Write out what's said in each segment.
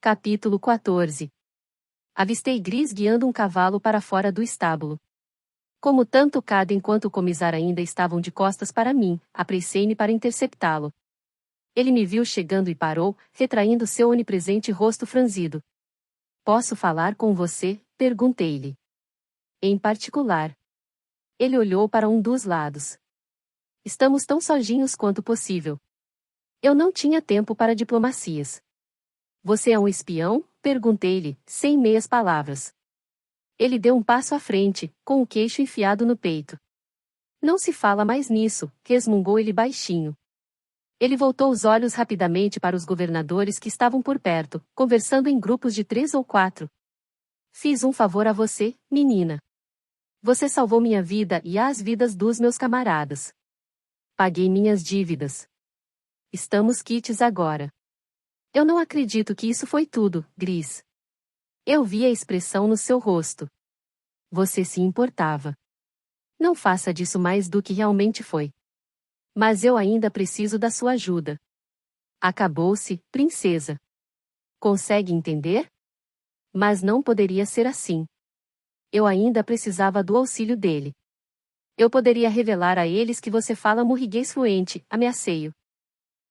Capítulo 14. Avistei Gris guiando um cavalo para fora do estábulo. Como tanto Caden quanto o comissário ainda estavam de costas para mim, apressei-me para interceptá-lo. Ele me viu chegando e parou, retraindo seu onipresente rosto franzido. "Posso falar com você?" perguntei-lhe. "Em particular." Ele olhou para um dos lados. "Estamos tão sozinhos quanto possível." Eu não tinha tempo para diplomacias. "Você é um espião?" perguntei-lhe, sem meias palavras. Ele deu um passo à frente, com o queixo enfiado no peito. "Não se fala mais nisso", resmungou ele baixinho. Ele voltou os olhos rapidamente para os governadores que estavam por perto, conversando em grupos de 3 ou 4. "Fiz um favor a você, menina. Você salvou minha vida e as vidas dos meus camaradas. Paguei minhas dívidas. Estamos quites agora." "Eu não acredito que isso foi tudo, Gris." Eu vi a expressão no seu rosto. "Você se importava. Não faça disso mais do que realmente foi. Mas eu ainda preciso da sua ajuda." "Acabou-se, princesa." "Consegue entender?" Mas não poderia ser assim. Eu ainda precisava do auxílio dele. "Eu poderia revelar a eles que você fala murriguês fluente", ameacei-o.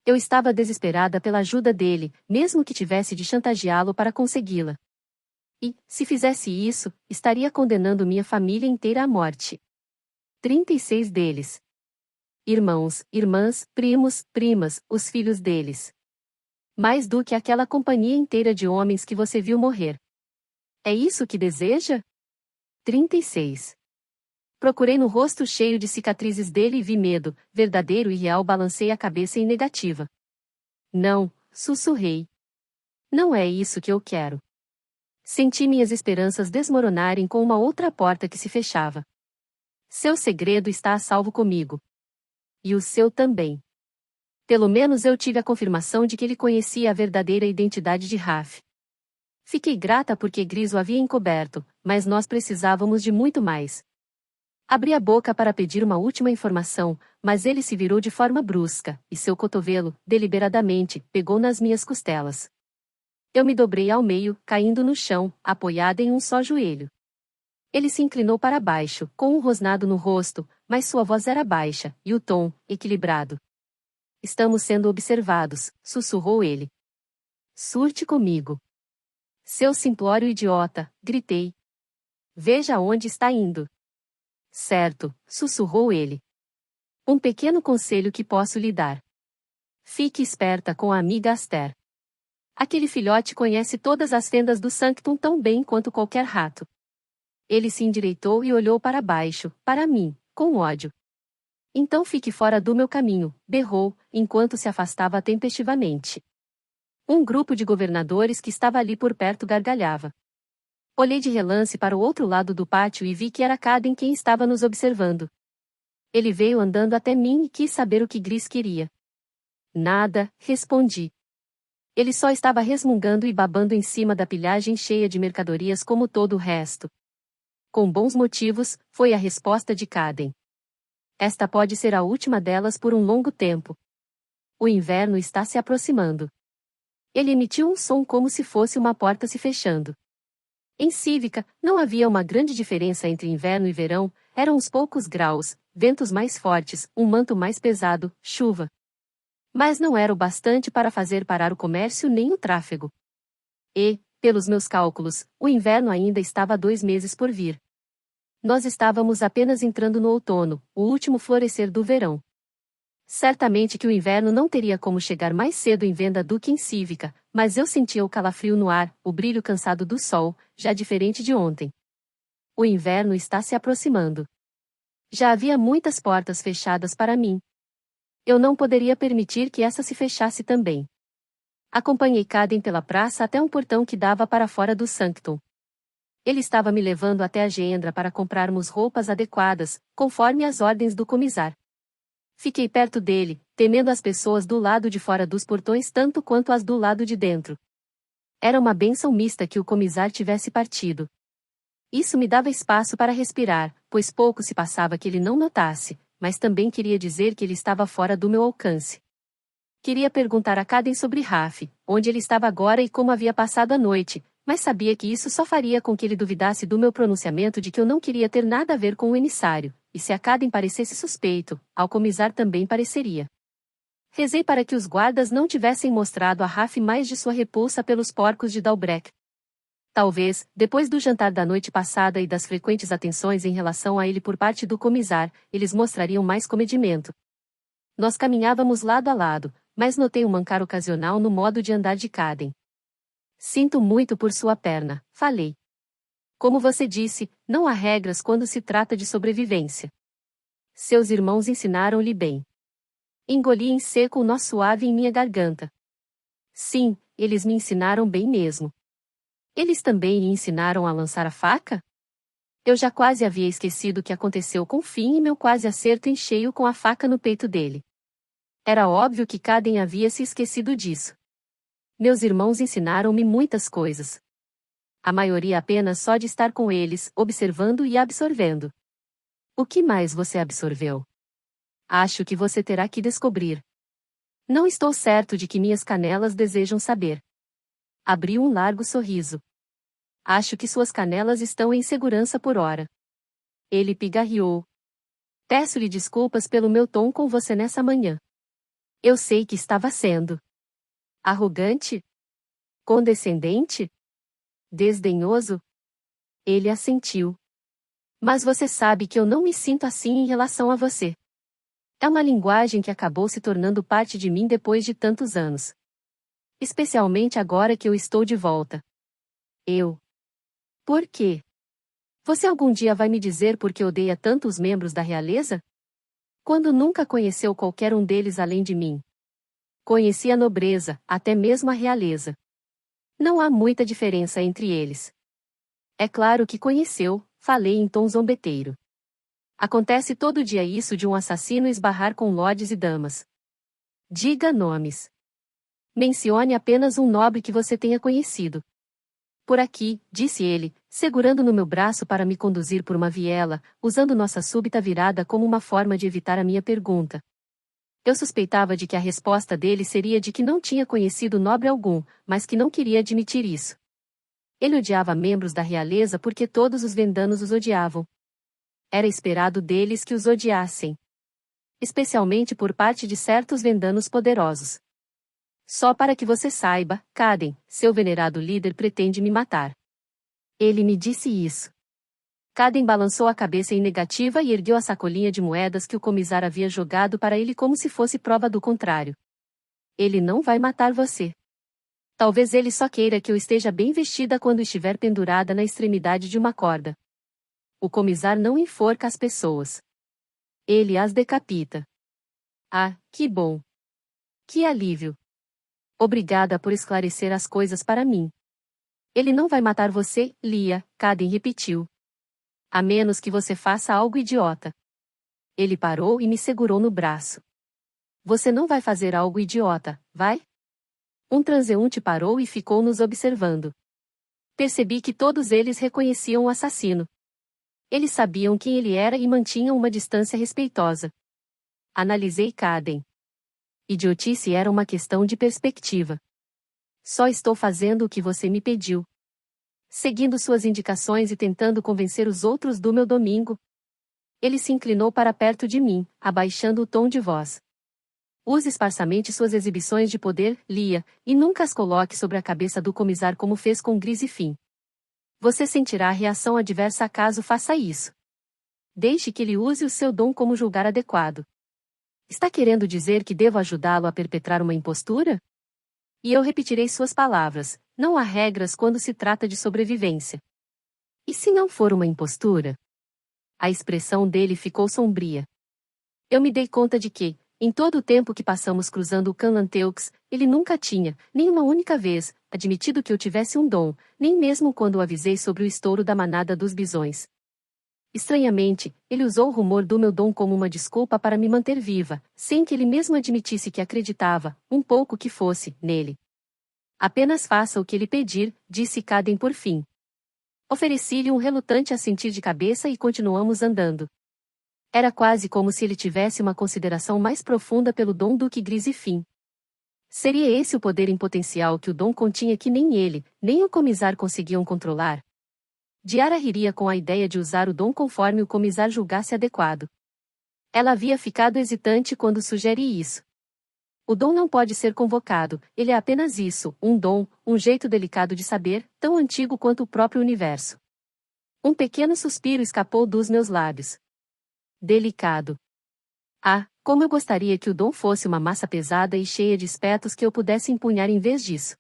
Eu estava desesperada pela ajuda dele, mesmo que tivesse de chantageá-lo para consegui-la. E, se fizesse isso, estaria condenando minha família inteira à morte. 36 deles. Irmãos, irmãs, primos, primas, os filhos deles. Mais do que aquela companhia inteira de homens que você viu morrer. É isso que deseja? 36. Procurei no rosto cheio de cicatrizes dele e vi medo, verdadeiro e real. Balancei a cabeça em negativa. "Não", sussurrei. "Não é isso que eu quero." Senti minhas esperanças desmoronarem com uma outra porta que se fechava. "Seu segredo está a salvo comigo. E o seu também." Pelo menos eu tive a confirmação de que ele conhecia a verdadeira identidade de Raf. Fiquei grata porque Gris o havia encoberto, mas nós precisávamos de muito mais. Abri a boca para pedir uma última informação, mas ele se virou de forma brusca, e seu cotovelo, deliberadamente, pegou nas minhas costelas. Eu me dobrei ao meio, caindo no chão, apoiada em um só joelho. Ele se inclinou para baixo, com um rosnado no rosto, mas sua voz era baixa, e o tom, equilibrado. "Estamos sendo observados", sussurrou ele. "Surte comigo." "Seu simplório idiota", gritei. "Veja onde está indo." "Certo", sussurrou ele. "Um pequeno conselho que posso lhe dar. Fique esperta com a amiga Aster. Aquele filhote conhece todas as fendas do Sanctum tão bem quanto qualquer rato." Ele se endireitou e olhou para baixo, para mim, com ódio. "Então fique fora do meu caminho", berrou, enquanto se afastava tempestivamente. Um grupo de governadores que estava ali por perto gargalhava. Olhei de relance para o outro lado do pátio e vi que era Caden quem estava nos observando. Ele veio andando até mim e quis saber o que Gris queria. "Nada", respondi. Ele só estava resmungando e babando em cima da pilhagem cheia de mercadorias como todo o resto. "Com bons motivos", foi a resposta de Caden. "Esta pode ser a última delas por um longo tempo. O inverno está se aproximando." Ele emitiu um som como se fosse uma porta se fechando. Em Cívica, não havia uma grande diferença entre inverno e verão, eram uns poucos graus, ventos mais fortes, um manto mais pesado, chuva. Mas não era o bastante para fazer parar o comércio nem o tráfego. E, pelos meus cálculos, o inverno ainda estava 2 meses por vir. Nós estávamos apenas entrando no outono, o último florescer do verão. Certamente que o inverno não teria como chegar mais cedo em Venda do que em Cívica, mas eu sentia o calafrio no ar, o brilho cansado do sol, já diferente de ontem. O inverno está se aproximando. Já havia muitas portas fechadas para mim. Eu não poderia permitir que essa se fechasse também. Acompanhei Caden pela praça até um portão que dava para fora do Sanctum. Ele estava me levando até a Gendra para comprarmos roupas adequadas, conforme as ordens do comissário. Fiquei perto dele, temendo as pessoas do lado de fora dos portões tanto quanto as do lado de dentro. Era uma bênção mista que o comissário tivesse partido. Isso me dava espaço para respirar, pois pouco se passava que ele não notasse, mas também queria dizer que ele estava fora do meu alcance. Queria perguntar a Caden sobre Raf, onde ele estava agora e como havia passado a noite, mas sabia que isso só faria com que ele duvidasse do meu pronunciamento de que eu não queria ter nada a ver com o emissário, e se a Caden parecesse suspeito, Alcomizar também pareceria. Rezei para que os guardas não tivessem mostrado a Raf mais de sua repulsa pelos porcos de Dalbrek. Talvez, depois do jantar da noite passada e das frequentes atenções em relação a ele por parte do Comizar, eles mostrariam mais comedimento. Nós caminhávamos lado a lado, mas notei um mancar ocasional no modo de andar de Caden. Sinto muito por sua perna, falei. Como você disse, não há regras quando se trata de sobrevivência. Seus irmãos ensinaram-lhe bem. Engoli em seco o nó suave em minha garganta. Sim, eles me ensinaram bem mesmo. Eles também lhe ensinaram a lançar a faca? Eu já quase havia esquecido o que aconteceu com Finn e meu quase acerto em cheio com a faca no peito dele. Era óbvio que Caden havia se esquecido disso. Meus irmãos ensinaram-me muitas coisas. A maioria apenas só de estar com eles, observando e absorvendo. O que mais você absorveu? Acho que você terá que descobrir. Não estou certo de que minhas canelas desejam saber. Abriu um largo sorriso. Acho que suas canelas estão em segurança por hora. Ele pigarreou. Peço-lhe desculpas pelo meu tom com você nessa manhã. Eu sei que estava sendo arrogante? Condescendente? Desdenhoso? Ele assentiu. Mas você sabe que eu não me sinto assim em relação a você. É uma linguagem que acabou se tornando parte de mim depois de tantos anos. Especialmente agora que eu estou de volta. Por quê? Você algum dia vai me dizer por que odeia tanto os membros da realeza? Quando nunca conheceu qualquer um deles além de mim. Conheci a nobreza, até mesmo a realeza. Não há muita diferença entre eles. É claro que conheceu, falei em tom zombeteiro. Acontece todo dia isso de um assassino esbarrar com lordes e damas. Diga nomes. Mencione apenas um nobre que você tenha conhecido. Por aqui, disse ele, segurando no meu braço para me conduzir por uma viela, usando nossa súbita virada como uma forma de evitar a minha pergunta. Eu suspeitava de que a resposta dele seria de que não tinha conhecido nobre algum, mas que não queria admitir isso. Ele odiava membros da realeza porque todos os vendanos os odiavam. Era esperado deles que os odiassem. Especialmente por parte de certos vendanos poderosos. Só para que você saiba, Caden, seu venerado líder pretende me matar. Ele me disse isso. Caden balançou a cabeça em negativa e ergueu a sacolinha de moedas que o comissário havia jogado para ele como se fosse prova do contrário. Ele não vai matar você. Talvez ele só queira que eu esteja bem vestida quando estiver pendurada na extremidade de uma corda. O comissário não enforca as pessoas. Ele as decapita. Ah, que bom. Que alívio. Obrigada por esclarecer as coisas para mim. Ele não vai matar você, Lia, Caden repetiu. A menos que você faça algo idiota. Ele parou e me segurou no braço. Você não vai fazer algo idiota, vai? Um transeunte parou e ficou nos observando. Percebi que todos eles reconheciam o assassino. Eles sabiam quem ele era e mantinham uma distância respeitosa. Analisei Caden. Idiotice era uma questão de perspectiva. Só estou fazendo o que você me pediu. Seguindo suas indicações e tentando convencer os outros do meu domingo. Ele se inclinou para perto de mim, abaixando o tom de voz. Use esparsamente suas exibições de poder, Lia, e nunca as coloque sobre a cabeça do comissário como fez com Gris e Finn. Você sentirá reação adversa caso faça isso. Deixe que ele use o seu dom como julgar adequado. Está querendo dizer que devo ajudá-lo a perpetrar uma impostura? E eu repetirei suas palavras, não há regras quando se trata de sobrevivência. E se não for uma impostura? A expressão dele ficou sombria. Eu me dei conta de que, em todo o tempo que passamos cruzando o Canlanteux, ele nunca tinha, nem uma única vez, admitido que eu tivesse um dom, nem mesmo quando o avisei sobre o estouro da manada dos bisões. Estranhamente, ele usou o rumor do meu dom como uma desculpa para me manter viva, sem que ele mesmo admitisse que acreditava, um pouco que fosse, nele. Apenas faça o que ele pedir, disse Caden por fim. Ofereci-lhe um relutante assentir de cabeça e continuamos andando. Era quase como se ele tivesse uma consideração mais profunda pelo dom do que Gris e Finn. Seria esse o poder em potencial que o Dom continha que nem ele, nem o comisar conseguiam controlar? Diara riria com a ideia de usar o Dom conforme o comisar julgasse adequado. Ela havia ficado hesitante quando sugere isso. O Dom não pode ser convocado, ele é apenas isso, um dom, um jeito delicado de saber, tão antigo quanto o próprio universo. Um pequeno suspiro escapou dos meus lábios. Delicado. Ah, como eu gostaria que o Dom fosse uma massa pesada e cheia de espetos que eu pudesse empunhar em vez disso.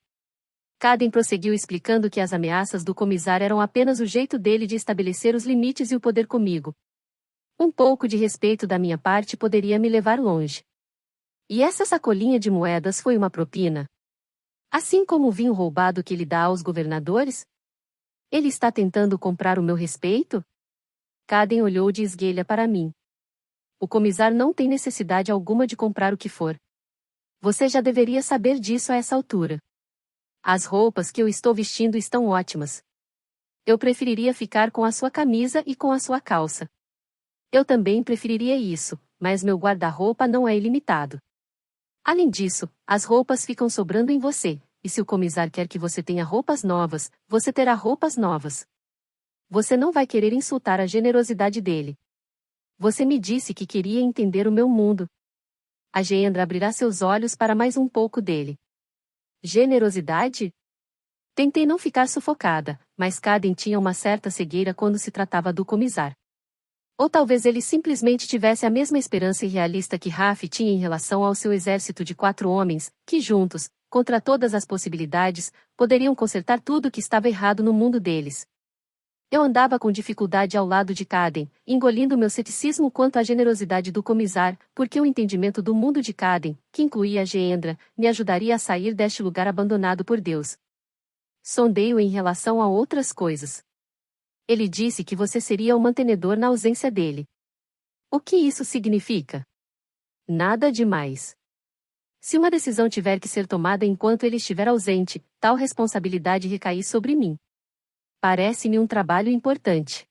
Caden prosseguiu explicando que as ameaças do comisar eram apenas o jeito dele de estabelecer os limites e o poder comigo. Um pouco de respeito da minha parte poderia me levar longe. E essa sacolinha de moedas foi uma propina? Assim como o vinho roubado que ele dá aos governadores? Ele está tentando comprar o meu respeito? Caden olhou de esguelha para mim. O comisar não tem necessidade alguma de comprar o que for. Você já deveria saber disso a essa altura. As roupas que eu estou vestindo estão ótimas. Eu preferiria ficar com a sua camisa e com a sua calça. Eu também preferiria isso, mas meu guarda-roupa não é ilimitado. Além disso, as roupas ficam sobrando em você, e se o comisar quer que você tenha roupas novas, você terá roupas novas. Você não vai querer insultar a generosidade dele. Você me disse que queria entender o meu mundo. A Geendra abrirá seus olhos para mais um pouco dele. Generosidade? Tentei não ficar sufocada, mas Caden tinha uma certa cegueira quando se tratava do comisar. Ou talvez ele simplesmente tivesse a mesma esperança irrealista que Raf tinha em relação ao seu exército de 4 homens, que juntos, contra todas as possibilidades, poderiam consertar tudo o que estava errado no mundo deles. Eu andava com dificuldade ao lado de Caden, engolindo meu ceticismo quanto à generosidade do comisar, porque o entendimento do mundo de Caden, que incluía a Geendra, me ajudaria a sair deste lugar abandonado por Deus. Sondei-o em relação a outras coisas. Ele disse que você seria o mantenedor na ausência dele. O que isso significa? Nada demais. Se uma decisão tiver que ser tomada enquanto ele estiver ausente, tal responsabilidade recai sobre mim. Parece-me um trabalho importante.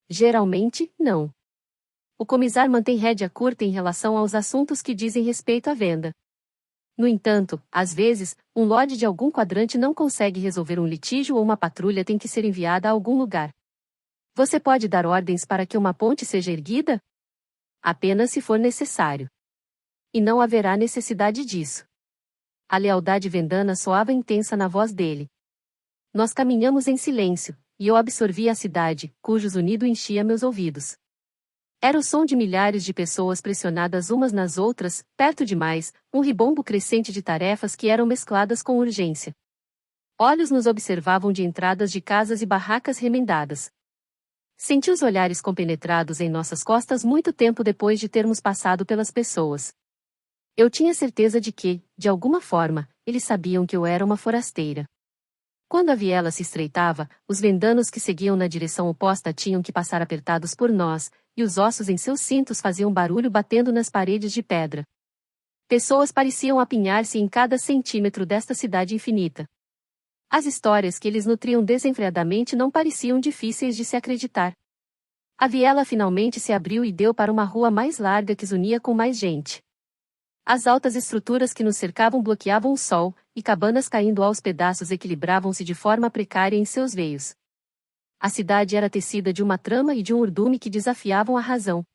Geralmente, não. O comisar mantém rédea curta em relação aos assuntos que dizem respeito à venda. No entanto, às vezes, um lorde de algum quadrante não consegue resolver um litígio ou uma patrulha tem que ser enviada a algum lugar. Você pode dar ordens para que uma ponte seja erguida? Apenas se for necessário. E não haverá necessidade disso. A lealdade vendana soava intensa na voz dele. Nós caminhamos em silêncio, e eu absorvia a cidade, cujo zunido enchia meus ouvidos. Era o som de milhares de pessoas pressionadas umas nas outras, perto demais, um ribombo crescente de tarefas que eram mescladas com urgência. Olhos nos observavam de entradas de casas e barracas remendadas. Senti os olhares compenetrados em nossas costas muito tempo depois de termos passado pelas pessoas. Eu tinha certeza de que, de alguma forma, eles sabiam que eu era uma forasteira. Quando a viela se estreitava, os vendanos que seguiam na direção oposta tinham que passar apertados por nós, e os ossos em seus cintos faziam barulho batendo nas paredes de pedra. Pessoas pareciam apinhar-se em cada centímetro desta cidade infinita. As histórias que eles nutriam desenfreadamente não pareciam difíceis de se acreditar. A viela finalmente se abriu e deu para uma rua mais larga que unia com mais gente. As altas estruturas que nos cercavam bloqueavam o sol, e cabanas caindo aos pedaços equilibravam-se de forma precária em seus veios. A cidade era tecida de uma trama e de um urdume que desafiavam a razão.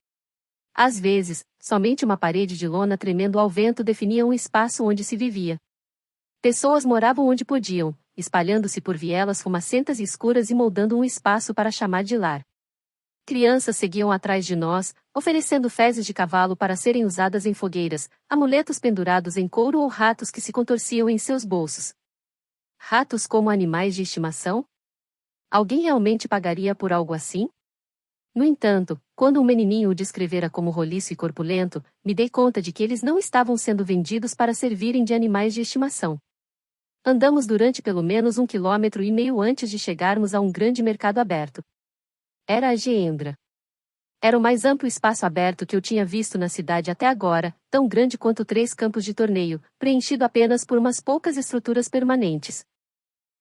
Às vezes, somente uma parede de lona tremendo ao vento definia um espaço onde se vivia. Pessoas moravam onde podiam, espalhando-se por vielas fumacentas e escuras e moldando um espaço para chamar de lar. Crianças seguiam atrás de nós, oferecendo fezes de cavalo para serem usadas em fogueiras, amuletos pendurados em couro ou ratos que se contorciam em seus bolsos. Ratos como animais de estimação? Alguém realmente pagaria por algo assim? No entanto, quando um menininho o descrevera como roliço e corpulento, me dei conta de que eles não estavam sendo vendidos para servirem de animais de estimação. Andamos durante pelo menos 1,5 km antes de chegarmos a um grande mercado aberto. Era a Geendra. Era o mais amplo espaço aberto que eu tinha visto na cidade até agora, tão grande quanto 3 campos de torneio, preenchido apenas por umas poucas estruturas permanentes.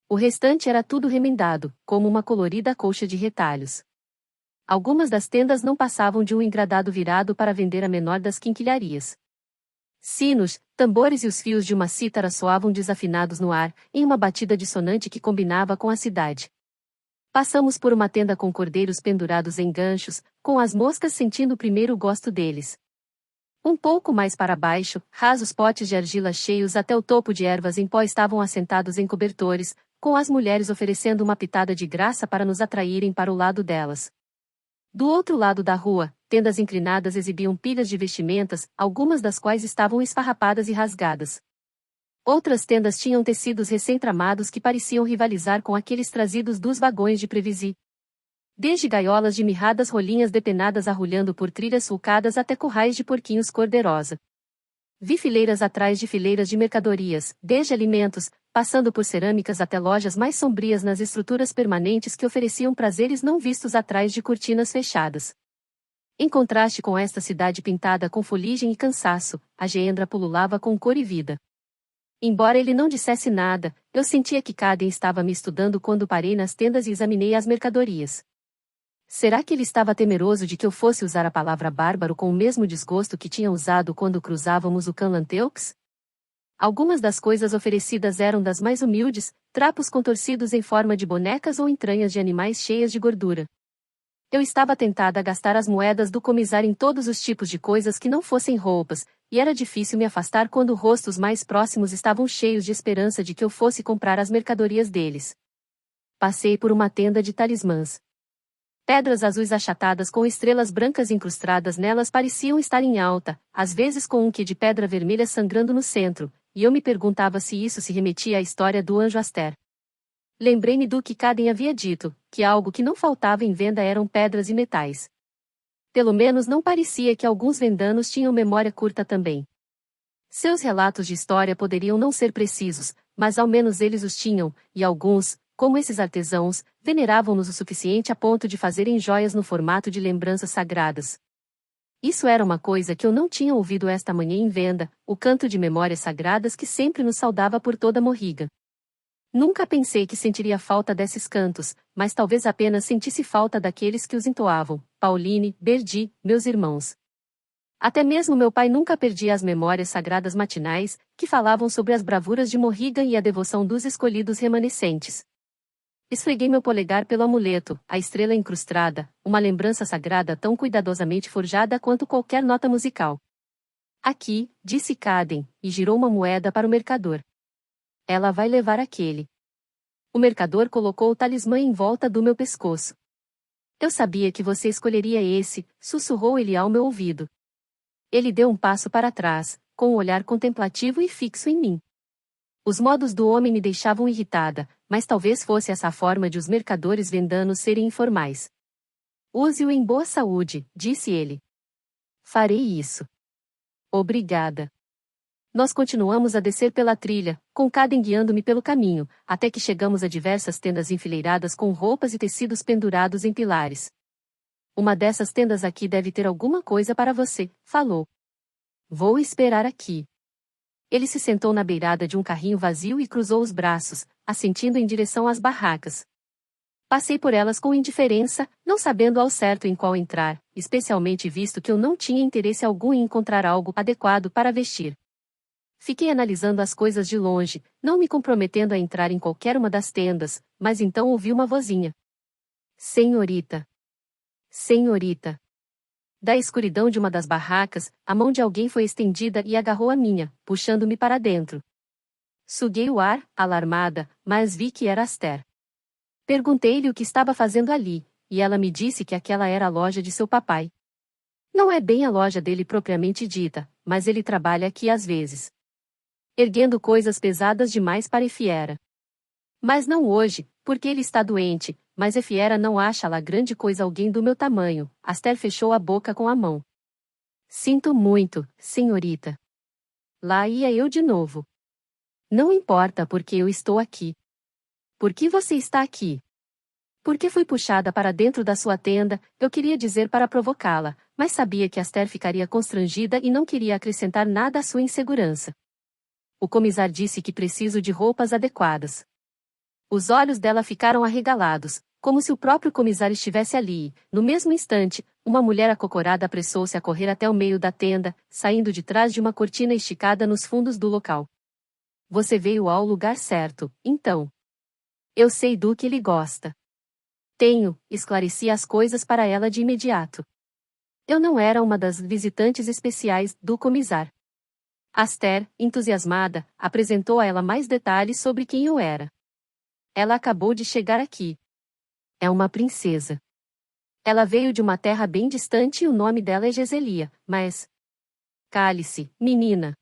O restante era tudo remendado, como uma colorida colcha de retalhos. Algumas das tendas não passavam de um engradado virado para vender a menor das quinquilharias. Sinos, tambores e os fios de uma cítara soavam desafinados no ar, em uma batida dissonante que combinava com a cidade. Passamos por uma tenda com cordeiros pendurados em ganchos, com as moscas sentindo o primeiro gosto deles. Um pouco mais para baixo, rasos potes de argila cheios até o topo de ervas em pó estavam assentados em cobertores, com as mulheres oferecendo uma pitada de graça para nos atraírem para o lado delas. Do outro lado da rua, tendas inclinadas exibiam pilhas de vestimentas, algumas das quais estavam esfarrapadas e rasgadas. Outras tendas tinham tecidos recém-tramados que pareciam rivalizar com aqueles trazidos dos vagões de Previsi. Desde gaiolas de mirradas rolinhas depenadas arrulhando por trilhas sulcadas até currais de porquinhos cor-de-rosa. Vi fileiras atrás de fileiras de mercadorias, desde alimentos, passando por cerâmicas até lojas mais sombrias nas estruturas permanentes que ofereciam prazeres não vistos atrás de cortinas fechadas. Em contraste com esta cidade pintada com fuligem e cansaço, a geendra pululava com cor e vida. Embora ele não dissesse nada, eu sentia que Caden estava me estudando quando parei nas tendas e examinei as mercadorias. Será que ele estava temeroso de que eu fosse usar a palavra bárbaro com o mesmo desgosto que tinha usado quando cruzávamos o Canlanteux? Algumas das coisas oferecidas eram das mais humildes, trapos contorcidos em forma de bonecas ou entranhas de animais cheias de gordura. Eu estava tentada a gastar as moedas do comissário em todos os tipos de coisas que não fossem roupas, e era difícil me afastar quando rostos mais próximos estavam cheios de esperança de que eu fosse comprar as mercadorias deles. Passei por uma tenda de talismãs. Pedras azuis achatadas com estrelas brancas incrustadas nelas pareciam estar em alta, às vezes com um quê de pedra vermelha sangrando no centro, e eu me perguntava se isso se remetia à história do anjo Aster. Lembrei-me do que Caden havia dito, que algo que não faltava em venda eram pedras e metais. Pelo menos não parecia que alguns vendanos tinham memória curta também. Seus relatos de história poderiam não ser precisos, mas ao menos eles os tinham, e alguns, como esses artesãos, veneravam-nos o suficiente a ponto de fazerem joias no formato de lembranças sagradas. Isso era uma coisa que eu não tinha ouvido esta manhã em venda, o canto de memórias sagradas que sempre nos saudava por toda a Morriga. Nunca pensei que sentiria falta desses cantos, mas talvez apenas sentisse falta daqueles que os entoavam, Pauline, Berdi, meus irmãos. Até mesmo meu pai nunca perdia as memórias sagradas matinais, que falavam sobre as bravuras de Morrigan e a devoção dos escolhidos remanescentes. Esfreguei meu polegar pelo amuleto, a estrela incrustada, uma lembrança sagrada tão cuidadosamente forjada quanto qualquer nota musical. Aqui, disse Caden, e girou uma moeda para o mercador. Ela vai levar aquele. O mercador colocou o talismã em volta do meu pescoço. Eu sabia que você escolheria esse, sussurrou ele ao meu ouvido. Ele deu um passo para trás, com um olhar contemplativo e fixo em mim. Os modos do homem me deixavam irritada, mas talvez fosse essa a forma de os mercadores vendanos serem informais. Use-o em boa saúde, disse ele. Farei isso. Obrigada. Nós continuamos a descer pela trilha, com Caden guiando-me pelo caminho, até que chegamos a diversas tendas enfileiradas com roupas e tecidos pendurados em pilares. Uma dessas tendas aqui deve ter alguma coisa para você, falou. Vou esperar aqui. Ele se sentou na beirada de um carrinho vazio e cruzou os braços, assentindo em direção às barracas. Passei por elas com indiferença, não sabendo ao certo em qual entrar, especialmente visto que eu não tinha interesse algum em encontrar algo adequado para vestir. Fiquei analisando as coisas de longe, não me comprometendo a entrar em qualquer uma das tendas, mas então ouvi uma vozinha. Senhorita. Senhorita. Da escuridão de uma das barracas, a mão de alguém foi estendida e agarrou a minha, puxando-me para dentro. Suguei o ar, alarmada, mas vi que era Aster. Perguntei-lhe o que estava fazendo ali, e ela me disse que aquela era a loja de seu papai. Não é bem a loja dele propriamente dita, mas ele trabalha aqui às vezes. Erguendo coisas pesadas demais para Efiera. Mas não hoje, porque ele está doente, mas Efiera não acha lá grande coisa alguém do meu tamanho. Aster fechou a boca com a mão. Sinto muito, senhorita. Lá ia eu de novo. Não importa porque eu estou aqui. Por que você está aqui? Porque fui puxada para dentro da sua tenda, eu queria dizer para provocá-la, mas sabia que Aster ficaria constrangida e não queria acrescentar nada à sua insegurança. O comissário disse que preciso de roupas adequadas. Os olhos dela ficaram arregalados, como se o próprio comissário estivesse ali. No mesmo instante, uma mulher acocorada apressou-se a correr até o meio da tenda, saindo de trás de uma cortina esticada nos fundos do local. Você veio ao lugar certo, então. Eu sei do que ele gosta. Esclareci as coisas para ela de imediato. Eu não era uma das visitantes especiais do comissário. Aster, entusiasmada, apresentou a ela mais detalhes sobre quem eu era. Ela acabou de chegar aqui. É uma princesa. Ela veio de uma terra bem distante e o nome dela é Geselia, mas... Cale-se, menina.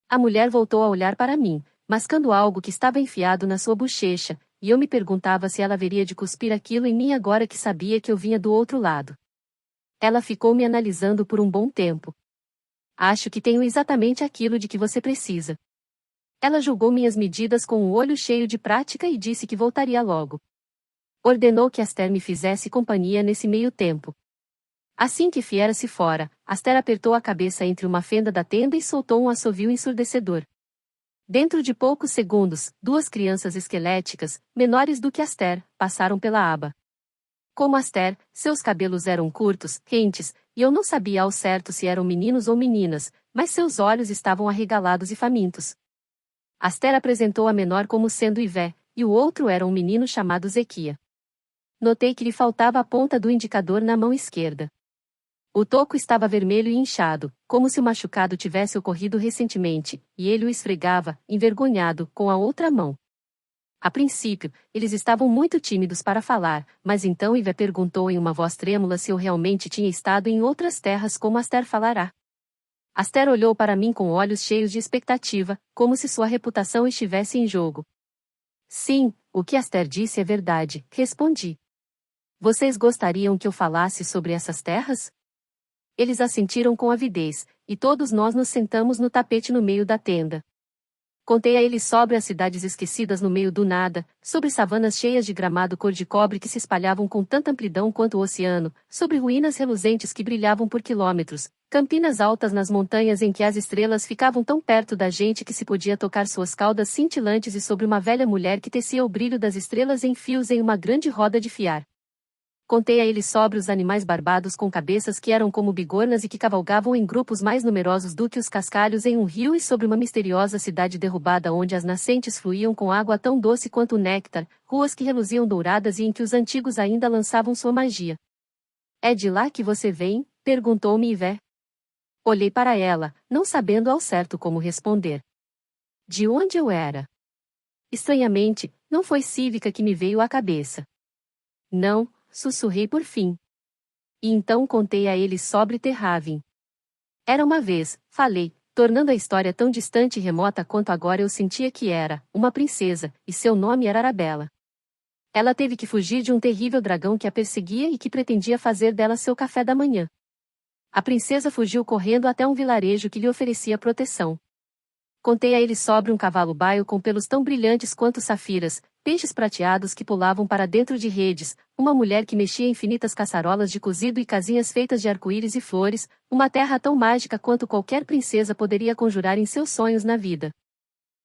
A mulher voltou a olhar para mim, mascando algo que estava enfiado na sua bochecha, e eu me perguntava se ela haveria de cuspir aquilo em mim agora que sabia que eu vinha do outro lado. Ela ficou me analisando por um bom tempo. Acho que tenho exatamente aquilo de que você precisa. Ela julgou minhas medidas com um olho cheio de prática e disse que voltaria logo. Ordenou que Aster me fizesse companhia nesse meio tempo. Assim que viera-se fora, Aster apertou a cabeça entre uma fenda da tenda e soltou um assovio ensurdecedor. Dentro de poucos segundos, duas crianças esqueléticas, menores do que Aster, passaram pela aba. Como Aster, seus cabelos eram curtos, quentes, e eu não sabia ao certo se eram meninos ou meninas, mas seus olhos estavam arregalados e famintos. Aster apresentou a menor como sendo Ivé, e o outro era um menino chamado Zequia. Notei que lhe faltava a ponta do indicador na mão esquerda. O toco estava vermelho e inchado, como se o machucado tivesse ocorrido recentemente, e ele o esfregava, envergonhado, com a outra mão. A princípio, eles estavam muito tímidos para falar, mas então Ivé perguntou em uma voz trêmula se eu realmente tinha estado em outras terras como Aster falará. Aster olhou para mim com olhos cheios de expectativa, como se sua reputação estivesse em jogo. Sim, o que Aster disse é verdade, respondi. Vocês gostariam que eu falasse sobre essas terras? Eles assentiram com avidez, e todos nós nos sentamos no tapete no meio da tenda. Contei a eles sobre as cidades esquecidas no meio do nada, sobre savanas cheias de gramado cor de cobre que se espalhavam com tanta amplidão quanto o oceano, sobre ruínas reluzentes que brilhavam por quilômetros, campinas altas nas montanhas em que as estrelas ficavam tão perto da gente que se podia tocar suas caudas cintilantes e sobre uma velha mulher que tecia o brilho das estrelas em fios em uma grande roda de fiar. Contei a eles sobre os animais barbados com cabeças que eram como bigornas e que cavalgavam em grupos mais numerosos do que os cascalhos em um rio e sobre uma misteriosa cidade derrubada onde as nascentes fluíam com água tão doce quanto o néctar, ruas que reluziam douradas e em que os antigos ainda lançavam sua magia. É de lá que você vem? Perguntou-me Ivé. Olhei para ela, não sabendo ao certo como responder. De onde eu era? Estranhamente, não foi Cívica que me veio à cabeça. Não, sussurrei por fim. E então contei a ele sobre Terravin. Era uma vez, falei, tornando a história tão distante e remota quanto agora eu sentia que era, uma princesa, e seu nome era Arabella. Ela teve que fugir de um terrível dragão que a perseguia e que pretendia fazer dela seu café da manhã. A princesa fugiu correndo até um vilarejo que lhe oferecia proteção. Contei a ele sobre um cavalo baio com pelos tão brilhantes quanto safiras, peixes prateados que pulavam para dentro de redes, uma mulher que mexia infinitas caçarolas de cozido e casinhas feitas de arco-íris e flores, uma terra tão mágica quanto qualquer princesa poderia conjurar em seus sonhos na vida.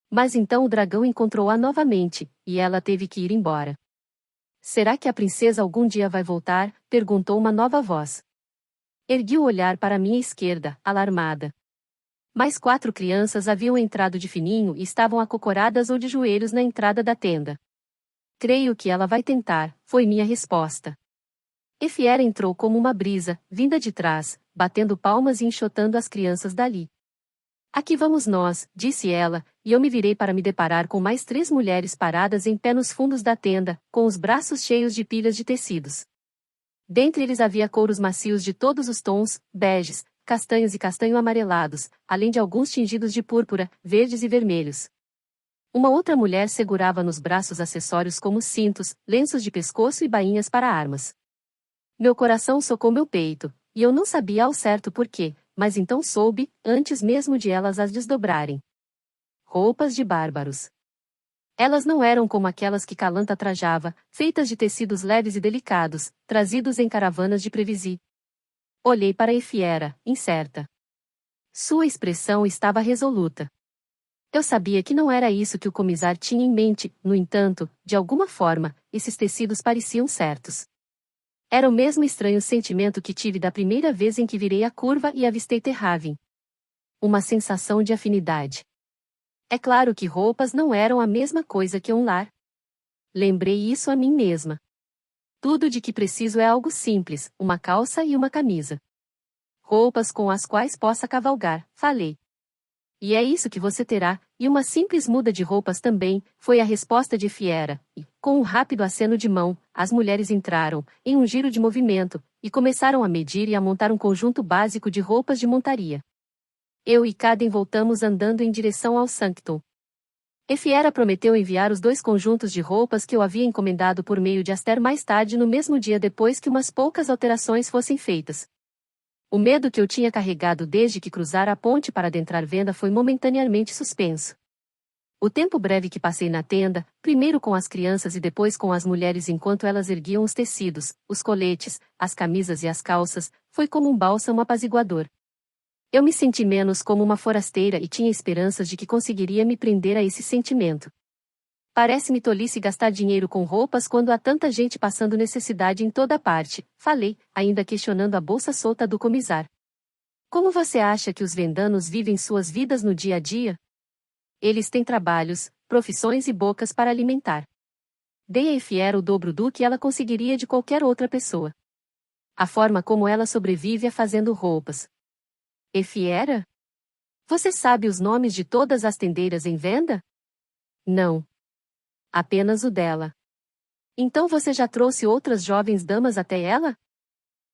Mas então o dragão encontrou-a novamente, e ela teve que ir embora. Será que a princesa algum dia vai voltar? Perguntou uma nova voz. Ergui o olhar para minha esquerda, alarmada. Mais 4 crianças haviam entrado de fininho e estavam acocoradas ou de joelhos na entrada da tenda. Creio que ela vai tentar, foi minha resposta. Efiera entrou como uma brisa, vinda de trás, batendo palmas e enxotando as crianças dali. Aqui vamos nós, disse ela, e eu me virei para me deparar com mais 3 mulheres paradas em pé nos fundos da tenda, com os braços cheios de pilhas de tecidos. Dentre eles havia couros macios de todos os tons, beges, castanhos e castanho-amarelados, além de alguns tingidos de púrpura, verdes e vermelhos. Uma outra mulher segurava nos braços acessórios como cintos, lenços de pescoço e bainhas para armas. Meu coração socou meu peito, e eu não sabia ao certo por quê, mas então soube, antes mesmo de elas as desdobrarem. Roupas de bárbaros. Elas não eram como aquelas que Calanta trajava, feitas de tecidos leves e delicados, trazidos em caravanas de Previsi. Olhei para Efiera, incerta. Sua expressão estava resoluta. Eu sabia que não era isso que o comissário tinha em mente, no entanto, de alguma forma, esses tecidos pareciam certos. Era o mesmo estranho sentimento que tive da primeira vez em que virei a curva e avistei Terravin. Uma sensação de afinidade. É claro que roupas não eram a mesma coisa que um lar. Lembrei isso a mim mesma. Tudo de que preciso é algo simples, uma calça e uma camisa. Roupas com as quais possa cavalgar, falei. E é isso que você terá, e uma simples muda de roupas também, foi a resposta de Fiera, e, com um rápido aceno de mão, as mulheres entraram, em um giro de movimento, e começaram a medir e a montar um conjunto básico de roupas de montaria. Eu e Caden voltamos andando em direção ao Sanctum. Fiera prometeu enviar os 2 conjuntos de roupas que eu havia encomendado por meio de Aster mais tarde no mesmo dia depois que umas poucas alterações fossem feitas. O medo que eu tinha carregado desde que cruzara a ponte para adentrar Venda foi momentaneamente suspenso. O tempo breve que passei na tenda, primeiro com as crianças e depois com as mulheres enquanto elas erguiam os tecidos, os coletes, as camisas e as calças, foi como um bálsamo apaziguador. Eu me senti menos como uma forasteira e tinha esperanças de que conseguiria me prender a esse sentimento. Parece-me tolice gastar dinheiro com roupas quando há tanta gente passando necessidade em toda parte, falei, ainda questionando a bolsa solta do comissário. Como você acha que os vendanos vivem suas vidas no dia a dia? Eles têm trabalhos, profissões e bocas para alimentar. Dei a Fiera o dobro do que ela conseguiria de qualquer outra pessoa. A forma como ela sobrevive é fazendo roupas. Fiera? Você sabe os nomes de todas as tendeiras em Venda? Não. Apenas o dela. Então você já trouxe outras jovens damas até ela?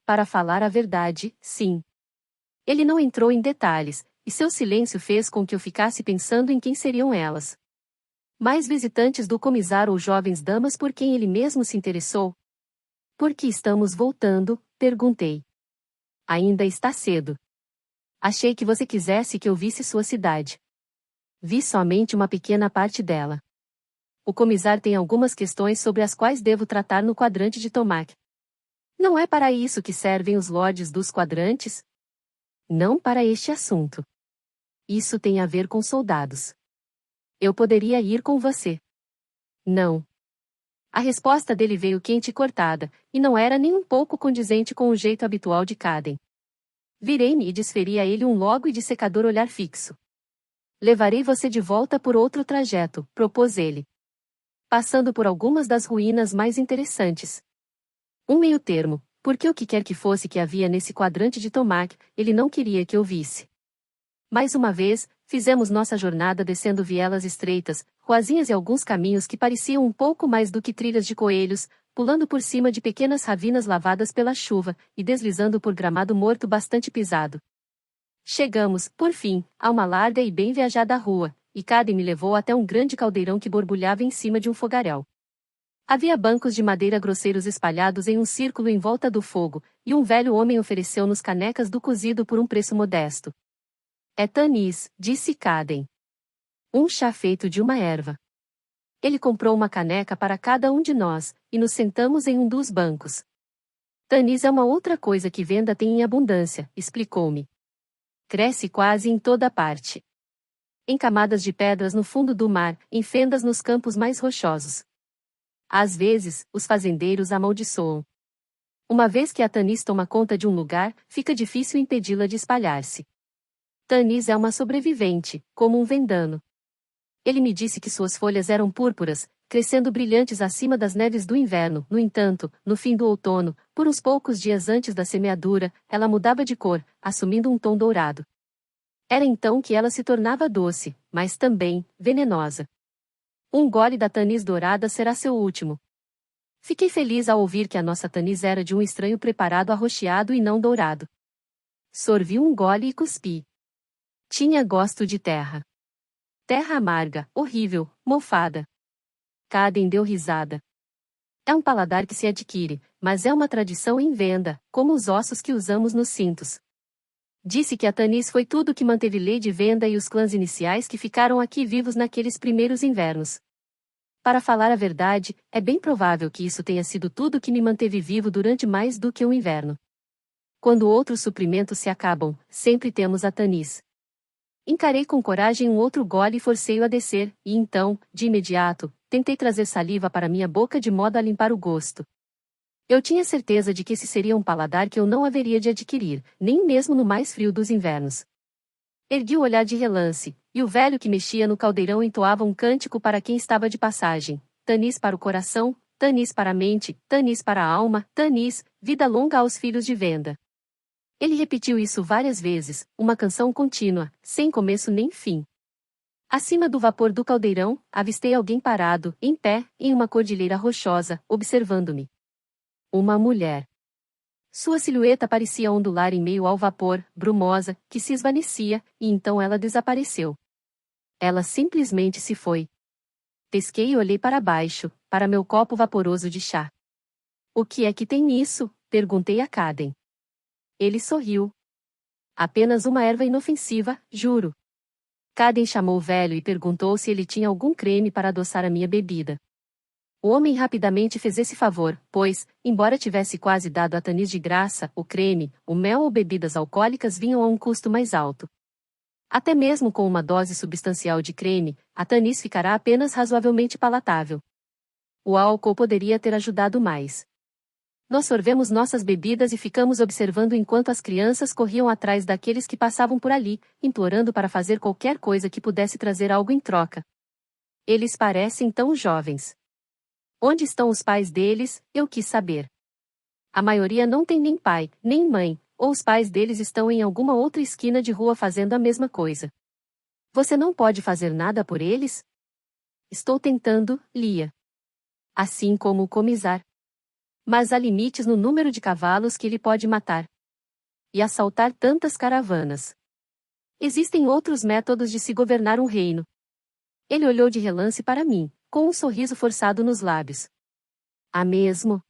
Para falar a verdade, sim. Ele não entrou em detalhes, e seu silêncio fez com que eu ficasse pensando em quem seriam elas. Mais visitantes do comissário ou jovens damas por quem ele mesmo se interessou? Por que estamos voltando? Perguntei. Ainda está cedo. Achei que você quisesse que eu visse sua cidade. Vi somente uma pequena parte dela. O comissário tem algumas questões sobre as quais devo tratar no quadrante de Tomac. Não é para isso que servem os lordes dos quadrantes? Não para este assunto. Isso tem a ver com soldados. Eu poderia ir com você. Não. A resposta dele veio quente e cortada, e não era nem um pouco condizente com o jeito habitual de Caden. Virei-me e desferi a ele um logo e dissecador olhar fixo. Levarei você de volta por outro trajeto, propôs ele. Passando por algumas das ruínas mais interessantes. Um meio termo, porque o que quer que fosse que havia nesse quadrante de Tomac, ele não queria que eu visse. Mais uma vez, fizemos nossa jornada descendo vielas estreitas, ruazinhas e alguns caminhos que pareciam um pouco mais do que trilhas de coelhos, pulando por cima de pequenas ravinas lavadas pela chuva, e deslizando por gramado morto bastante pisado. Chegamos, por fim, a uma larga e bem viajada rua, e Caden me levou até um grande caldeirão que borbulhava em cima de um fogaréu. Havia bancos de madeira grosseiros espalhados em um círculo em volta do fogo, e um velho homem ofereceu-nos canecas do cozido por um preço modesto. É Tanis, disse Caden. Um chá feito de uma erva. Ele comprou uma caneca para cada um de nós, e nos sentamos em um dos bancos. Tanis é uma outra coisa que Venda tem em abundância, explicou-me. Cresce quase em toda parte. Em camadas de pedras no fundo do mar, em fendas nos campos mais rochosos. Às vezes, os fazendeiros amaldiçoam. Uma vez que a Tanis toma conta de um lugar, fica difícil impedi-la de espalhar-se. Tanis é uma sobrevivente, como um vendano. Ele me disse que suas folhas eram púrpuras, crescendo brilhantes acima das neves do inverno. No entanto, no fim do outono, por uns poucos dias antes da semeadura, ela mudava de cor, assumindo um tom dourado. Era então que ela se tornava doce, mas também venenosa. Um gole da Tanis dourada será seu último. Fiquei feliz ao ouvir que a nossa Tanis era de um estranho preparado arroxeado e não dourado. Sorvi um gole e cuspi. Tinha gosto de terra. Terra amarga, horrível, mofada. Caden deu risada. É um paladar que se adquire, mas é uma tradição em Venda, como os ossos que usamos nos cintos. Disse que a Tanis foi tudo que manteve Lady Venda e os clãs iniciais que ficaram aqui vivos naqueles primeiros invernos. Para falar a verdade, é bem provável que isso tenha sido tudo que me manteve vivo durante mais do que um inverno. Quando outros suprimentos se acabam, sempre temos a Tanis. Encarei com coragem um outro gole e forcei-o a descer, e então, de imediato, tentei trazer saliva para minha boca de modo a limpar o gosto. Eu tinha certeza de que esse seria um paladar que eu não haveria de adquirir, nem mesmo no mais frio dos invernos. Ergui o olhar de relance, e o velho que mexia no caldeirão entoava um cântico para quem estava de passagem. Tanis para o coração, tanis para a mente, tanis para a alma, tanis, vida longa aos filhos de Venda. Ele repetiu isso várias vezes, uma canção contínua, sem começo nem fim. Acima do vapor do caldeirão, avistei alguém parado, em pé, em uma cordilheira rochosa, observando-me. Uma mulher. Sua silhueta parecia ondular em meio ao vapor, brumosa, que se esvaecia, e então ela desapareceu. Ela simplesmente se foi. Pesquei e olhei para baixo, para meu copo vaporoso de chá. O que é que tem nisso? Perguntei a Caden. Ele sorriu. Apenas uma erva inofensiva, juro. Caden chamou o velho e perguntou se ele tinha algum creme para adoçar a minha bebida. O homem rapidamente fez esse favor, pois, embora tivesse quase dado a Tanis de graça, o creme, o mel ou bebidas alcoólicas vinham a um custo mais alto. Até mesmo com uma dose substancial de creme, a Tanis ficará apenas razoavelmente palatável. O álcool poderia ter ajudado mais. Nós sorvemos nossas bebidas e ficamos observando enquanto as crianças corriam atrás daqueles que passavam por ali, implorando para fazer qualquer coisa que pudesse trazer algo em troca. Eles parecem tão jovens. Onde estão os pais deles? Eu quis saber. A maioria não tem nem pai, nem mãe, ou os pais deles estão em alguma outra esquina de rua fazendo a mesma coisa. Você não pode fazer nada por eles? Estou tentando, Lia. Assim como o comisar. Mas há limites no número de cavalos que ele pode matar. E assaltar tantas caravanas. Existem outros métodos de se governar um reino. Ele olhou de relance para mim, com um sorriso forçado nos lábios. Há mesmo?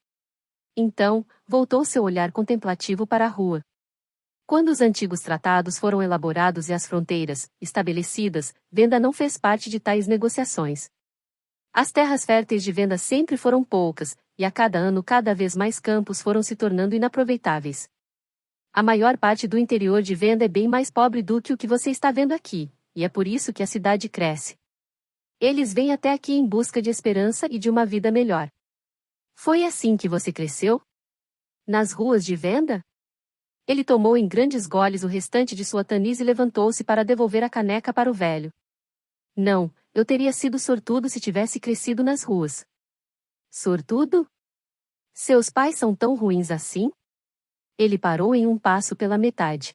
Então, voltou seu olhar contemplativo para a rua. Quando os antigos tratados foram elaborados e as fronteiras, estabelecidas, Venda não fez parte de tais negociações. As terras férteis de Venda sempre foram poucas, e a cada ano cada vez mais campos foram se tornando inaproveitáveis. A maior parte do interior de Venda é bem mais pobre do que o que você está vendo aqui, e é por isso que a cidade cresce. Eles vêm até aqui em busca de esperança e de uma vida melhor. Foi assim que você cresceu? Nas ruas de Venda? Ele tomou em grandes goles o restante de sua Tanis e levantou-se para devolver a caneca para o velho. Não, eu teria sido sortudo se tivesse crescido nas ruas. Sortudo? Seus pais são tão ruins assim? Ele parou em um passo pela metade.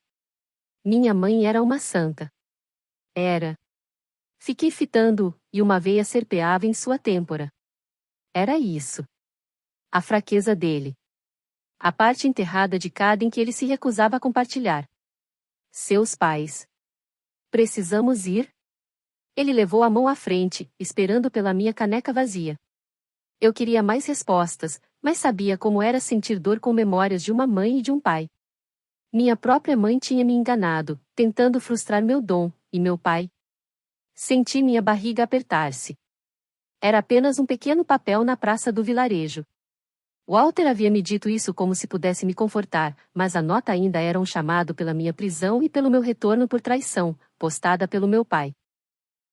Minha mãe era uma santa. Era. Fiquei fitando-o, e uma veia serpeava em sua têmpora. Era isso. A fraqueza dele. A parte enterrada de Caden que ele se recusava a compartilhar. Seus pais. Precisamos ir? Ele levou a mão à frente, esperando pela minha caneca vazia. Eu queria mais respostas, mas sabia como era sentir dor com memórias de uma mãe e de um pai. Minha própria mãe tinha me enganado, tentando frustrar meu dom, e meu pai. Senti minha barriga apertar-se. Era apenas um pequeno papel na praça do vilarejo. Walter havia me dito isso como se pudesse me confortar, mas a nota ainda era um chamado pela minha prisão e pelo meu retorno por traição, postada pelo meu pai.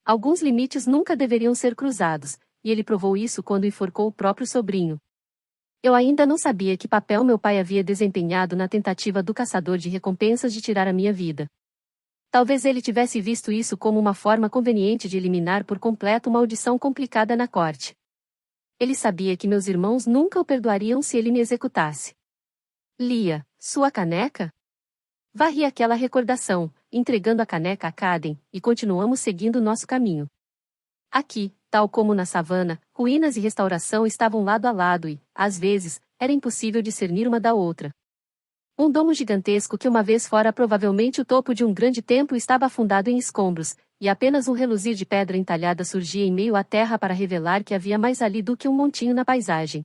Alguns limites nunca deveriam ser cruzados, e ele provou isso quando enforcou o próprio sobrinho. Eu ainda não sabia que papel meu pai havia desempenhado na tentativa do caçador de recompensas de tirar a minha vida. Talvez ele tivesse visto isso como uma forma conveniente de eliminar por completo uma audição complicada na corte. Ele sabia que meus irmãos nunca o perdoariam se ele me executasse. Lia, sua caneca? Varri aquela recordação, entregando a caneca a Caden, e continuamos seguindo nosso caminho. Aqui, tal como na savana, ruínas e restauração estavam lado a lado e, às vezes, era impossível discernir uma da outra. Um domo gigantesco que uma vez fora provavelmente o topo de um grande templo estava afundado em escombros, e apenas um reluzir de pedra entalhada surgia em meio à terra para revelar que havia mais ali do que um montinho na paisagem.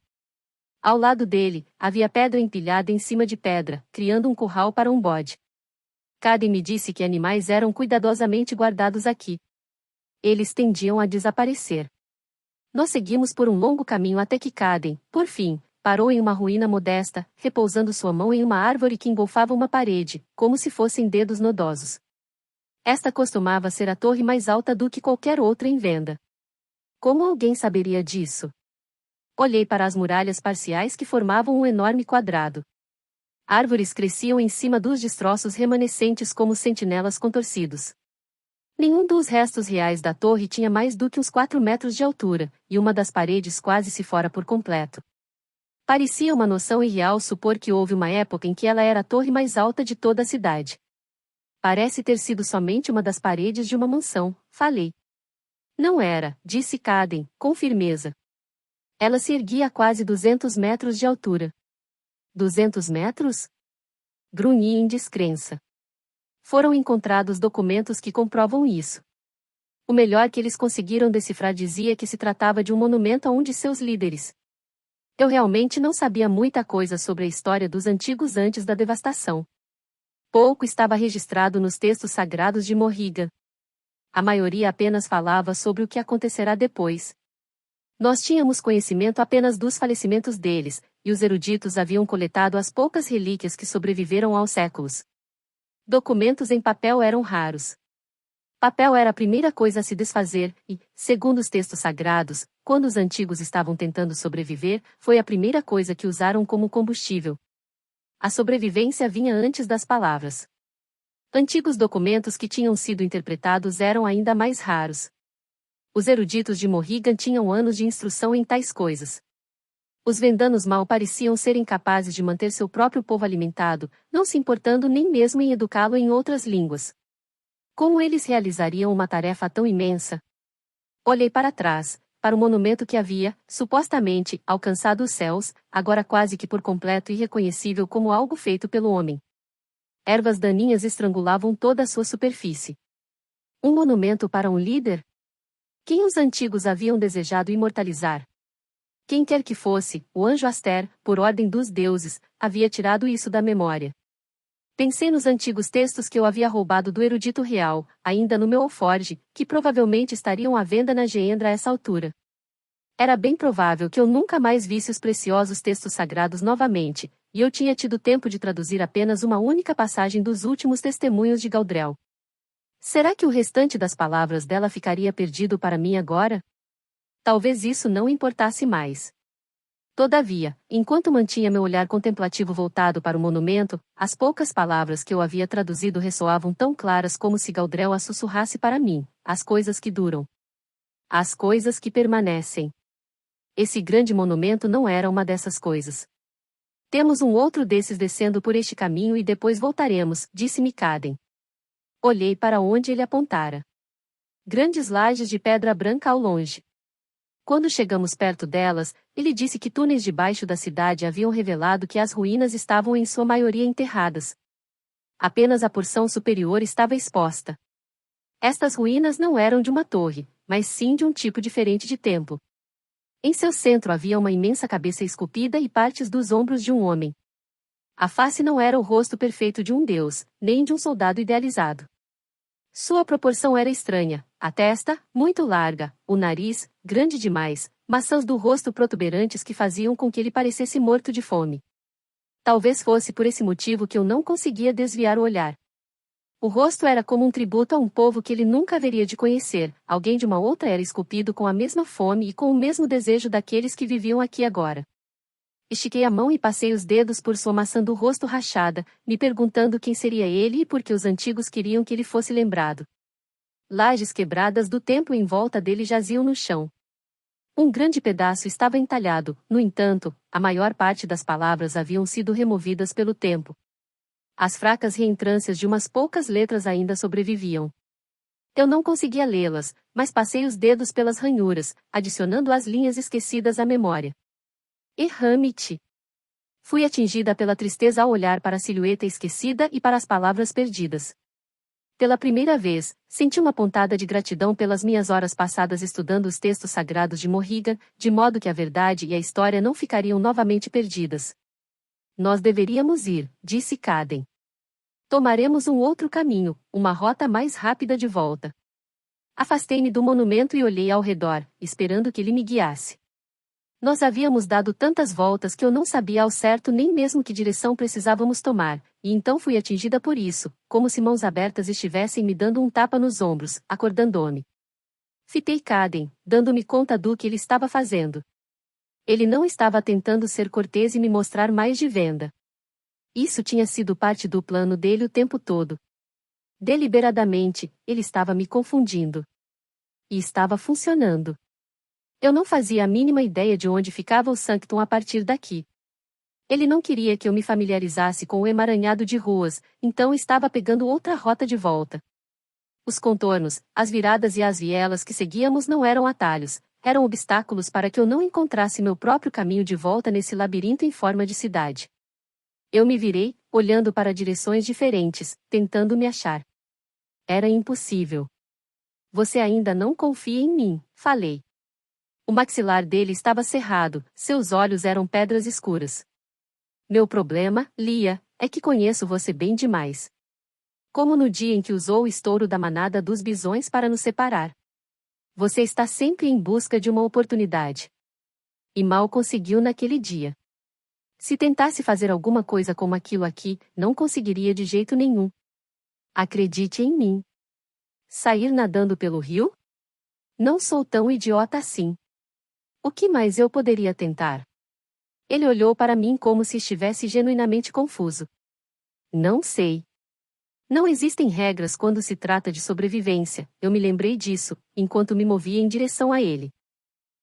Ao lado dele, havia pedra empilhada em cima de pedra, criando um curral para um bode. Caden me disse que animais eram cuidadosamente guardados aqui. Eles tendiam a desaparecer. Nós seguimos por um longo caminho até que Caden, por fim, parou em uma ruína modesta, repousando sua mão em uma árvore que engolfava uma parede, como se fossem dedos nodosos. Esta costumava ser a torre mais alta do que qualquer outra em venda. Como alguém saberia disso? Olhei para as muralhas parciais que formavam um enorme quadrado. Árvores cresciam em cima dos destroços remanescentes como sentinelas contorcidos. Nenhum dos restos reais da torre tinha mais do que uns 4 metros de altura, e uma das paredes quase se fora por completo. Parecia uma noção irreal supor que houve uma época em que ela era a torre mais alta de toda a cidade. Parece ter sido somente uma das paredes de uma mansão, falei. Não era, disse Caden, com firmeza. Ela se erguia a quase 200 metros de altura. 200 metros? Grunhi em descrença. Foram encontrados documentos que comprovam isso. O melhor que eles conseguiram decifrar dizia que se tratava de um monumento a um de seus líderes. Eu realmente não sabia muita coisa sobre a história dos antigos antes da devastação. Pouco estava registrado nos textos sagrados de Morrigan. A maioria apenas falava sobre o que acontecerá depois. Nós tínhamos conhecimento apenas dos falecimentos deles, e os eruditos haviam coletado as poucas relíquias que sobreviveram aos séculos. Documentos em papel eram raros. Papel era a primeira coisa a se desfazer, e, segundo os textos sagrados, quando os antigos estavam tentando sobreviver, foi a primeira coisa que usaram como combustível. A sobrevivência vinha antes das palavras. Antigos documentos que tinham sido interpretados eram ainda mais raros. Os eruditos de Morrigan tinham anos de instrução em tais coisas. Os vendanos mal pareciam ser incapazes de manter seu próprio povo alimentado, não se importando nem mesmo em educá-lo em outras línguas. Como eles realizariam uma tarefa tão imensa? Olhei para trás, para o monumento que havia, supostamente, alcançado os céus, agora quase que por completo irreconhecível como algo feito pelo homem. Ervas daninhas estrangulavam toda a sua superfície. Um monumento para um líder? Quem os antigos haviam desejado imortalizar? Quem quer que fosse, o anjo Aster, por ordem dos deuses, havia tirado isso da memória. Pensei nos antigos textos que eu havia roubado do erudito real, ainda no meu alforge, que provavelmente estariam à venda na Geendra a essa altura. Era bem provável que eu nunca mais visse os preciosos textos sagrados novamente, e eu tinha tido tempo de traduzir apenas uma única passagem dos últimos testemunhos de Galadriel. Será que o restante das palavras dela ficaria perdido para mim agora? Talvez isso não importasse mais. Todavia, enquanto mantinha meu olhar contemplativo voltado para o monumento, as poucas palavras que eu havia traduzido ressoavam tão claras como se Galadriel as sussurrasse para mim: as coisas que duram. As coisas que permanecem. Esse grande monumento não era uma dessas coisas. Temos um outro desses descendo por este caminho e depois voltaremos, disse-me Caden. Olhei para onde ele apontara. Grandes lajes de pedra branca ao longe. Quando chegamos perto delas, ele disse que túneis debaixo da cidade haviam revelado que as ruínas estavam em sua maioria enterradas. Apenas a porção superior estava exposta. Estas ruínas não eram de uma torre, mas sim de um tipo diferente de templo. Em seu centro havia uma imensa cabeça esculpida e partes dos ombros de um homem. A face não era o rosto perfeito de um deus, nem de um soldado idealizado. Sua proporção era estranha, a testa, muito larga, o nariz, grande demais, maçãs do rosto protuberantes que faziam com que ele parecesse morto de fome. Talvez fosse por esse motivo que eu não conseguia desviar o olhar. O rosto era como um tributo a um povo que ele nunca haveria de conhecer, alguém de uma outra era esculpido com a mesma fome e com o mesmo desejo daqueles que viviam aqui agora. Estiquei a mão e passei os dedos por sua maçã do rosto rachada, me perguntando quem seria ele e por que os antigos queriam que ele fosse lembrado. Lajes quebradas do templo em volta dele jaziam no chão. Um grande pedaço estava entalhado, no entanto, a maior parte das palavras haviam sido removidas pelo tempo. As fracas reentrâncias de umas poucas letras ainda sobreviviam. Eu não conseguia lê-las, mas passei os dedos pelas ranhuras, adicionando as linhas esquecidas à memória. Erramite. Fui atingida pela tristeza ao olhar para a silhueta esquecida e para as palavras perdidas. Pela primeira vez, senti uma pontada de gratidão pelas minhas horas passadas estudando os textos sagrados de Morrigan, de modo que a verdade e a história não ficariam novamente perdidas. Nós deveríamos ir, disse Caden. Tomaremos um outro caminho, uma rota mais rápida de volta. Afastei-me do monumento e olhei ao redor, esperando que ele me guiasse. Nós havíamos dado tantas voltas que eu não sabia ao certo nem mesmo que direção precisávamos tomar, e então fui atingida por isso, como se mãos abertas estivessem me dando um tapa nos ombros, acordando-me. Fitei Caden, dando-me conta do que ele estava fazendo. Ele não estava tentando ser cortês e me mostrar mais de venda. Isso tinha sido parte do plano dele o tempo todo. Deliberadamente, ele estava me confundindo. E estava funcionando. Eu não fazia a mínima ideia de onde ficava o Sanctum a partir daqui. Ele não queria que eu me familiarizasse com o emaranhado de ruas, então estava pegando outra rota de volta. Os contornos, as viradas e as vielas que seguíamos não eram atalhos, eram obstáculos para que eu não encontrasse meu próprio caminho de volta nesse labirinto em forma de cidade. Eu me virei, olhando para direções diferentes, tentando me achar. Era impossível. Você ainda não confia em mim, falei. O maxilar dele estava cerrado, seus olhos eram pedras escuras. Meu problema, Lia, é que conheço você bem demais. Como no dia em que usou o estouro da manada dos bisões para nos separar. Você está sempre em busca de uma oportunidade. E mal conseguiu naquele dia. Se tentasse fazer alguma coisa como aquilo aqui, não conseguiria de jeito nenhum. Acredite em mim. Sair nadando pelo rio? Não sou tão idiota assim. O que mais eu poderia tentar? Ele olhou para mim como se estivesse genuinamente confuso. Não sei. Não existem regras quando se trata de sobrevivência, eu me lembrei disso, enquanto me movia em direção a ele.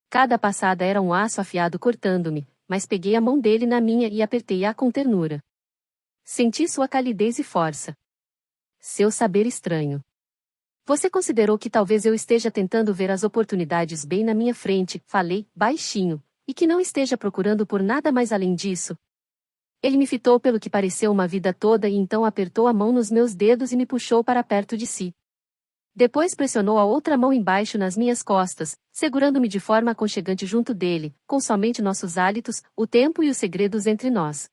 Cada passada era um aço afiado cortando-me, mas peguei a mão dele na minha e apertei-a com ternura. Senti sua calidez e força. Seu saber estranho. Você considerou que talvez eu esteja tentando ver as oportunidades bem na minha frente, falei, baixinho, e que não esteja procurando por nada mais além disso? Ele me fitou pelo que pareceu uma vida toda e então apertou a mão nos meus dedos e me puxou para perto de si. Depois pressionou a outra mão embaixo nas minhas costas, segurando-me de forma aconchegante junto dele, com somente nossos hálitos, o tempo e os segredos entre nós.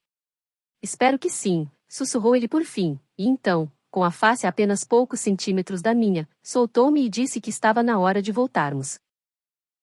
Espero que sim, sussurrou ele por fim, e então, com a face a apenas poucos centímetros da minha, soltou-me e disse que estava na hora de voltarmos.